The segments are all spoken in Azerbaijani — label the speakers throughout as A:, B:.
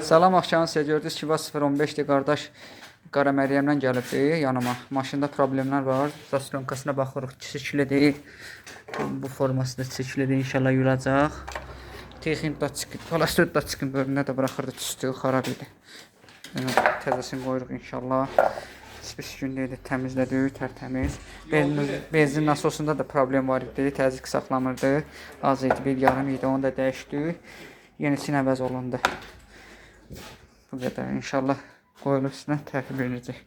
A: Salam, axşamınız xeyir. Gördünüz ki, VAZ 015-dir, qardaş Qara Məryəmdən gəlibdir yanıma. Maşında problemlər var. Zaslyonkasına baxırıq, çəkili deyil. Bu forması da çəkili deyil, inşallah yuracaq. Texnik datçıqın, palastör datçıqın bölümünə də bıraxırdı, çüstüyü xarab idi. Təzəsini qoyuruq inşallah. Pis gün deyildi, təmizlədik, tərtəmiz. Benzin nasosunda da problem var idi, təzyiq saxlamırdı. Az idi, 1,5 idi, onu da dəyişdik. Yenisi əvəz olundu. Bu qədər. İnşallah qoyulub üstünə təhvil edəcək.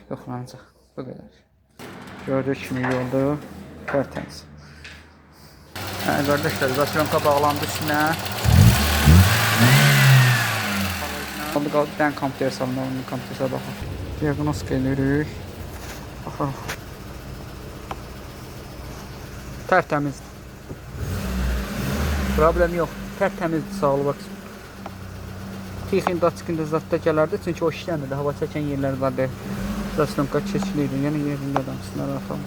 A: Yoxlanacaq. Bu qədər. Gördüyünüz kimi yoldu. Tərtəmiz. Qardaşlar, zaslonka bağlandı üstünə. Qaldı bir dənə kompüter salınır. Onun kompüterə baxaq. Diagnostika edirik. Baxaq. Tərtəmiz. Problem yox. Tərtəmizdir, sağ ol, bax. Texnik datçıqında zadda gələrdi, çünki o işləmirdi, hava çəkən yerlər vardı. Zaslonka keçiliydi, yəni yerində damsınlar arxam.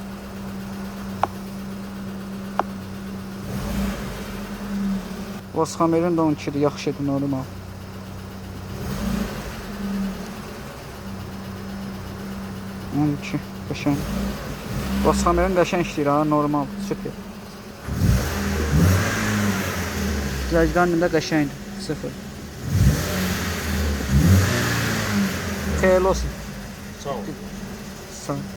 A: Vazxamerin də 12-dir, yaxşıdır, normal. Qəşəng. Vazxamerin qəşəng işləyir, normal, süper. Zəcdanın da qəşəngdir, sıfır. Xeyirli olsun.
B: Sağ ol.
A: Sağ ol.